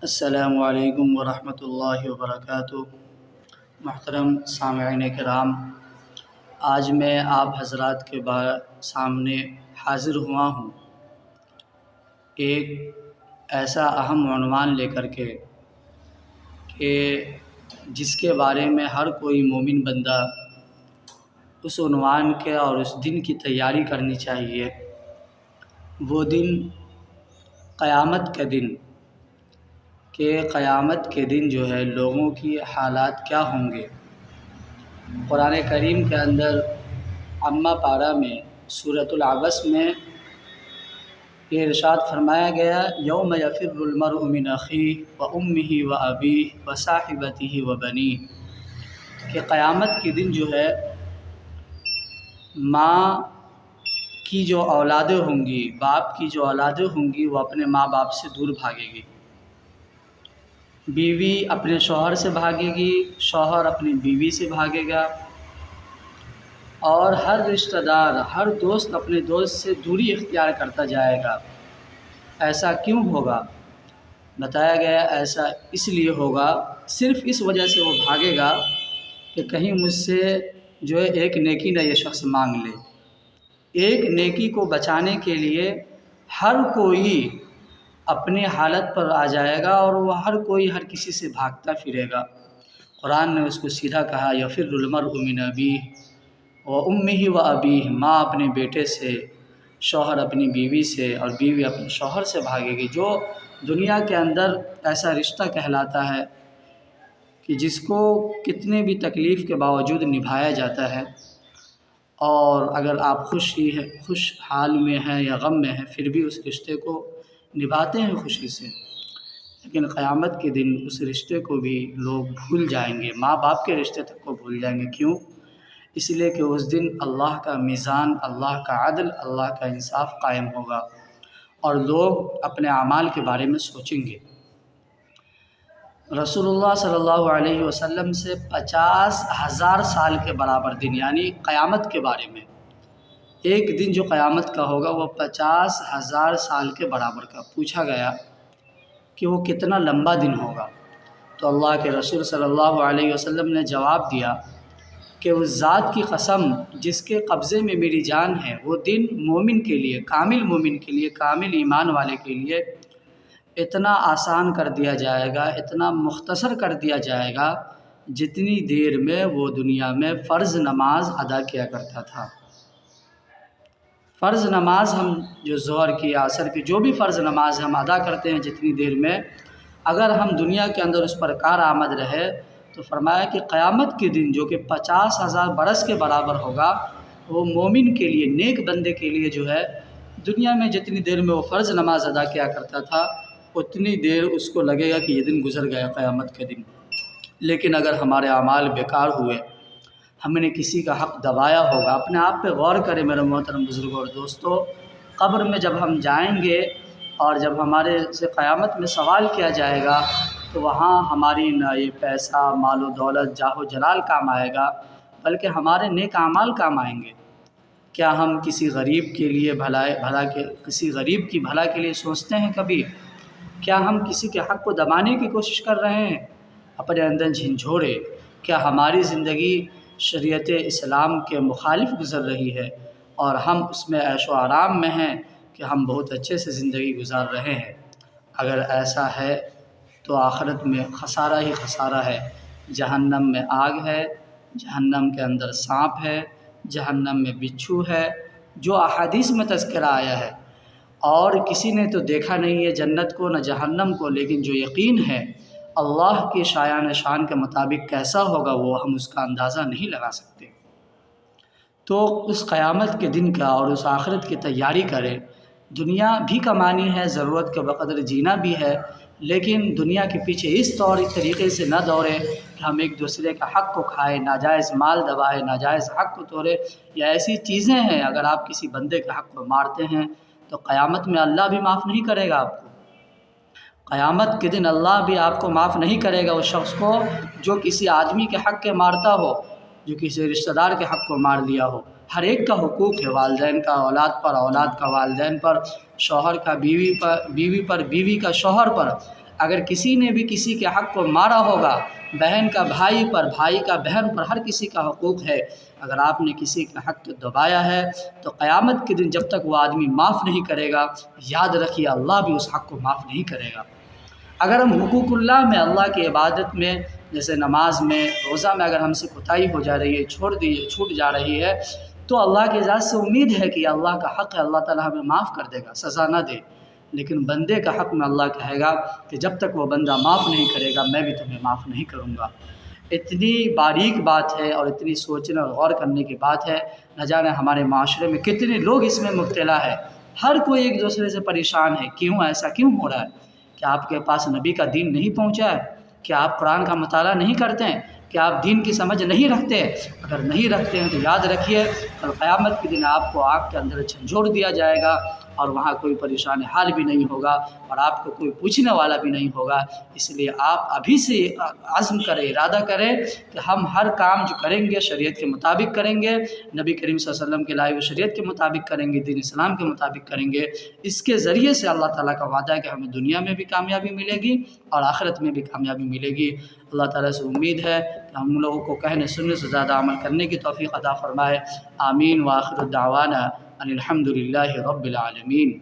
السلام علیکم ورحمۃ اللہ وبرکاتہ۔ محترم سامعین کرام، آج میں آپ حضرات کے سامنے حاضر ہوا ہوں ایک ایسا اہم عنوان لے کر کے کہ جس کے بارے میں ہر کوئی مومن بندہ اس عنوان کے اور اس دن کی تیاری کرنی چاہیے۔ وہ دن قیامت کا دن، کہ قیامت کے دن جو ہے لوگوں کی حالات کیا ہوں گے۔ قرآن کریم کے اندر امہ پارہ میں سورۃ العبس میں یہ ارشاد فرمایا گیا، یوم یفر المرء من اخیہ وامہ وابیہ وصاحبتہ وبنیہ، کہ قیامت کے دن جو ہے ماں کی جو اولادیں ہوں گی، باپ کی جو اولادیں ہوں گی، وہ اپنے ماں باپ سے دور بھاگے گی۔ بیوی اپنے شوہر سے بھاگے گی، شوہر اپنی بیوی سے بھاگے گا، اور ہر رشتہ دار، ہر دوست اپنے دوست سے دوری اختیار کرتا جائے گا۔ ایسا کیوں ہوگا؟ بتایا گیا ایسا اس لیے ہوگا، صرف اس وجہ سے وہ بھاگے گا کہ کہیں مجھ سے جو ہے ایک نیکی نہ یہ شخص مانگ لے۔ ایک نیکی کو بچانے کے لیے ہر کوئی اپنی حالت پر آ جائے گا، اور وہ ہر کوئی ہر کسی سے بھاگتا پھرے گا۔ قرآن نے اس کو سیدھا کہا، یفر المرء من ابیہ وامہ وابیہ، ماں اپنے بیٹے سے، شوہر اپنی بیوی سے، اور بیوی اپنے شوہر سے بھاگے گی۔ جو دنیا کے اندر ایسا رشتہ کہلاتا ہے کہ جس کو کتنے بھی تکلیف کے باوجود نبھایا جاتا ہے، اور اگر آپ خوش حال میں ہیں یا غم میں ہیں پھر بھی اس رشتے کو نبھاتے ہیں خوشی سے، لیکن قیامت کے دن اس رشتے کو بھی لوگ بھول جائیں گے، ماں باپ کے رشتے تک کو بھول جائیں گے۔ کیوں؟ اس لیے کہ اس دن اللہ کا میزان، اللہ کا عدل، اللہ کا انصاف قائم ہوگا، اور لوگ اپنے اعمال کے بارے میں سوچیں گے۔ رسول اللہ صلی اللہ علیہ وسلم سے 50,000 سال کے برابر دن، یعنی قیامت کے بارے میں ایک دن جو قیامت کا ہوگا وہ 50,000 سال کے برابر کا پوچھا گیا کہ وہ کتنا لمبا دن ہوگا، تو اللہ کے رسول صلی اللہ علیہ وسلم نے جواب دیا کہ اس ذات کی قسم جس کے قبضے میں میری جان ہے، وہ دن مومن کے لیے، کامل مومن کے لیے، کامل ایمان والے کے لیے اتنا آسان کر دیا جائے گا، اتنا مختصر کر دیا جائے گا جتنی دیر میں وہ دنیا میں فرض نماز ادا کیا کرتا تھا۔ فرض نماز ہم جو ظہر کی، عصر کی، جو بھی فرض نماز ہم ادا کرتے ہیں جتنی دیر میں، اگر ہم دنیا کے اندر اس پر کارآمد رہے تو فرمایا کہ قیامت کے دن جو کہ 50,000 برس کے برابر ہوگا، وہ مومن کے لیے، نیک بندے کے لیے جو ہے دنیا میں جتنی دیر میں وہ فرض نماز ادا کیا کرتا تھا اتنی دیر اس کو لگے گا کہ یہ دن گزر گیا، قیامت کے دن۔ لیکن اگر ہمارے اعمال بیکار ہوئے، ہم نے کسی کا حق دبایا ہوگا، اپنے آپ پہ غور کریں میرے محترم بزرگوں اور دوستو۔ قبر میں جب ہم جائیں گے اور جب ہمارے سے قیامت میں سوال کیا جائے گا تو وہاں ہماری نہ یہ پیسہ، مال و دولت، جاہ و جلال کام آئے گا، بلکہ ہمارے نیک اعمال کام آئیں گے۔ کیا ہم کسی غریب کے لیے کسی غریب کی بھلا کے لیے سوچتے ہیں کبھی؟ کیا ہم کسی کے حق کو دبانے کی کوشش کر رہے ہیں، اپنے اندر جھنجھوڑے؟ کیا ہماری زندگی شریعت اسلام کے مخالف گزر رہی ہے اور ہم اس میں عیش و آرام میں ہیں کہ ہم بہت اچھے سے زندگی گزار رہے ہیں؟ اگر ایسا ہے تو آخرت میں خسارہ ہی خسارہ ہے۔ جہنم میں آگ ہے، جہنم کے اندر سانپ ہے، جہنم میں بچھو ہے، جو احادیث میں تذکرہ آیا ہے، اور کسی نے تو دیکھا نہیں ہے جنت کو نہ جہنم کو، لیکن جو یقین ہے اللہ کی شایان شان کے مطابق کیسا ہوگا وہ ہم اس کا اندازہ نہیں لگا سکتے۔ تو اس قیامت کے دن کا اور اس آخرت کی تیاری کریں۔ دنیا بھی کمانی ہے، ضرورت کے بقدر جینا بھی ہے، لیکن دنیا کے پیچھے اس طریقے سے نہ دوڑیں کہ ہم ایک دوسرے کا حق کو کھائیں، ناجائز مال دبائیں، ناجائز حق کو توڑیں، یا ایسی چیزیں ہیں اگر آپ کسی بندے کے حق کو مارتے ہیں تو قیامت میں اللہ بھی معاف نہیں کرے گا آپ کو۔ قیامت کے دن اللہ بھی آپ کو معاف نہیں کرے گا اس شخص کو جو کسی آدمی کے حق کے مارتا ہو، جو کسی رشتہ دار کے حق کو مار دیا ہو۔ ہر ایک کا حقوق ہے، والدین کا اولاد پر، اولاد کا والدین پر، شوہر کا بیوی پر، بیوی کا شوہر پر، اگر کسی نے بھی کسی کے حق کو مارا ہوگا، بہن کا بھائی پر، بھائی کا بہن پر، ہر کسی کا حقوق ہے، اگر آپ نے کسی کا حق دبایا ہے تو قیامت کے دن جب تک وہ آدمی معاف نہیں کرے گا، یاد رکھیے اللہ بھی اس حق کو معاف نہیں کرے گا۔ اگر ہم حقوق اللہ میں، اللہ کی عبادت میں، جیسے نماز میں، روزہ میں اگر ہم سے کوتاہی ہو جا رہی ہے، چھوٹ جا رہی ہے، تو اللہ کی ذات سے امید ہے کہ اللہ کا حق ہے، اللہ تعالیٰ ہمیں معاف کر دے گا، سزا نہ دے۔ لیکن بندے کا حق میں اللہ کہے گا کہ جب تک وہ بندہ معاف نہیں کرے گا میں بھی تمہیں معاف نہیں کروں گا۔ اتنی باریک بات ہے اور اتنی سوچنے اور غور کرنے کی بات ہے، نہ جانے ہمارے معاشرے میں کتنے لوگ اس میں مبتلا ہے، ہر کوئی ایک دوسرے سے پریشان ہے، کیوں ایسا کیوں ہو رہا ہے؟ کیا آپ کے پاس نبی کا دین نہیں پہنچا ہے؟ کیا آپ قرآن کا مطالعہ نہیں کرتے ہیں؟ کیا آپ دین کی سمجھ نہیں رکھتے؟ اگر نہیں رکھتے ہیں تو یاد رکھیے کل قیامت کے دن آپ کو آگ کے اندر جھنجھوڑ دیا جائے گا، اور وہاں کوئی پریشان حال بھی نہیں ہوگا اور آپ کو کوئی پوچھنے والا بھی نہیں ہوگا۔ اس لیے آپ ابھی سے عزم کریں، ارادہ کریں کہ ہم ہر کام جو کریں گے شریعت کے مطابق کریں گے، نبی کریم صلی اللہ علیہ وسلم کے لائے ہوئے شریعت کے مطابق کریں گے، دین اسلام کے مطابق کریں گے۔ اس کے ذریعے سے اللہ تعالیٰ کا وعدہ ہے کہ ہمیں دنیا میں بھی کامیابی ملے گی اور آخرت میں بھی کامیابی ملے گی۔ اللہ تعالیٰ سے امید ہے کہ ہم لوگوں کو کہنے سننے سے زیادہ عمل کرنے کی توفیق عطا فرمائے۔ آمین۔ وآخر دعوانا ان الحمد للہ رب العالمین۔